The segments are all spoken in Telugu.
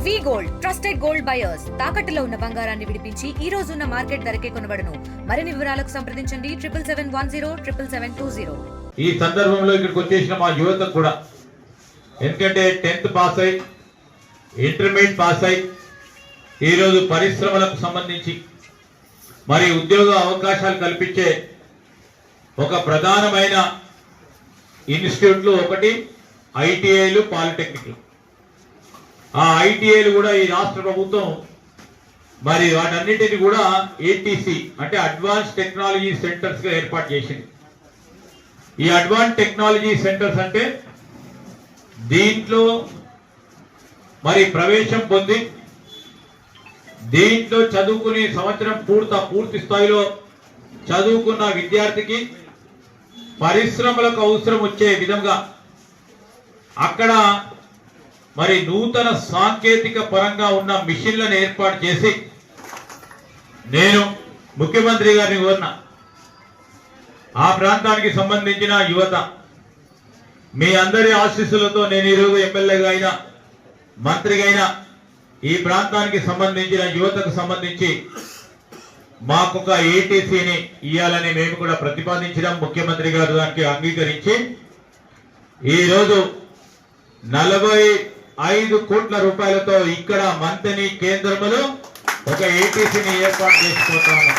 వి గోల్డ్ ట్రస్టెడ్ గోల్డ్ బయర్స్ తాకట్టులో ఉన్న బంగారాన్ని విడిపించి ఈ రోజు ఉన్న మార్కెట్ ధరకే కొనబడును. మరిన్ని వివరాలకు సంప్రదించండి 77107720. ఈ సందర్భంలో ఇక్కడికి వచ్చేసిన మా యువతకు కూడా, ఎందుకంటే 10th పాస్ అయి ఇంటర్మీడియట్ పాస్ అయి ఈరోజు పరిశ్రమలకు సంబంధించి మరి ఉద్యోగ అవకాశాలు కల్పించే ఒక ప్రధానమైన ఇన్స్టిట్యూట్లు ఒకటి ఐటీఐలు, పాలిటెక్నిక్లు. ఆ ఐటీఐలు కూడా ఈ రాష్ట్ర ప్రభుత్వం మరి వాటన్నిటిని కూడా ఏటీసీ అంటే అడ్వాన్స్ టెక్నాలజీ సెంటర్స్ గా ఏర్పాటు చేసింది. ఈ అడ్వాన్స్ టెక్నాలజీ సెంటర్స్ అంటే దీంట్లో మరి ప్రవేశం పొంది దీంట్లో చదువుకునే సంవత్సరం పూర్తి స్థాయిలో చదువుకున్న విద్యార్థికి పరిశ్రమలకు అవసరం వచ్చే విధంగా అక్కడ మరి నూతన సాంకేతిక పరంగా ఉన్న మిషన్లను ఏర్పాటు చేసి నేను ముఖ్యమంత్రి గారిని కోరిన ఆ ప్రాంతానికి సంబంధించిన యువత మీ అందరి ఆశీస్సులతో నేను ఈరోజు ఎమ్మెల్యేగా అయినా మంత్రిగా అయినా ఈ ప్రాంతానికి సంబంధించిన యువతకు సంబంధించి మాకొక ఏటీసీని ఇవ్వాలని మేము కూడా ప్రతిపాదించడం, ముఖ్యమంత్రి గారు దానికి అంగీకరించి ఈరోజు 45 కోట్ల రూపాయలతో ఇక్కడ మంతని కేంద్రంలో ఒక ఏటీసీని ఏర్పాటు చేసుకోతాము.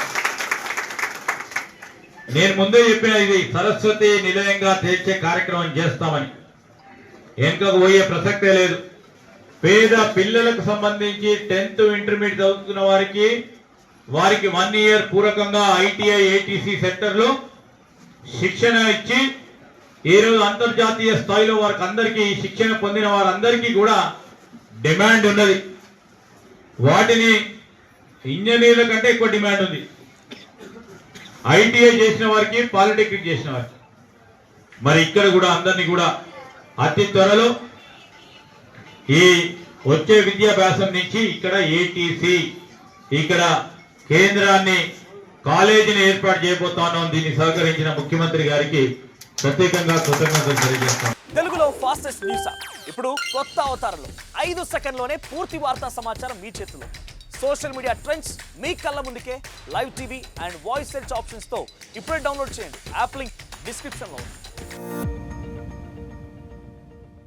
నేను ముందే చెప్పిన ఇది సరస్వతి నిలయంగా తీర్చే కార్యక్రమం చేస్తామని. వెనుకకు పోయే ప్రసక్తే లేదు. పేద పిల్లలకు సంబంధించి 10th ఇంటర్మీడియట్ చదువుతున్న వారికి 1 year పూరకంగా ఐటీఐ ఏటీసీ సెంటర్లో శిక్షణ ఇచ్చి ఈరోజు అంతర్జాతీయ స్థాయిలో వారికి అందరికీ శిక్షణ పొందిన వారందరికీ కూడా డిమాండ్ ఉన్నది. వాటిని ఇంజనీర్ల కంటే ఎక్కువ డిమాండ్ ఉంది. ఐటీఐ చేసిన వారికి, పాలిటెక్నిక్ చేసిన వారికి. మరి ఇక్కడ కూడా అందరినీ కూడా అతి త్వరలో ఈ వచ్చే విద్యాభ్యాసం నుంచి ఇక్కడ ఏటీసీ ఇక్కడ కేంద్రాన్ని కాలేజీని ఏర్పాటు చేయబోతాను. దీన్ని సహకరించిన ముఖ్యమంత్రి గారికి ప్రత్యేకంగా కృతజ్ఞతలు తెలియజేస్తాం. తెలుగులో ఫాస్టెస్ట్ న్యూస్ ఇప్పుడు కొత్త అవతారంలో 5 సెకండ్లోనే పూర్తి వార్తా సమాచారం మీ చేతిలో. సోషల్ మీడియా ట్రెండ్స్ మీ కళ్ళ ముందుకే live TV and voice search options తో ఇప్పుడే డౌన్లోడ్ చేయండి. యాప్ లింక్ డిస్క్రిప్షన్ లో ఉంది.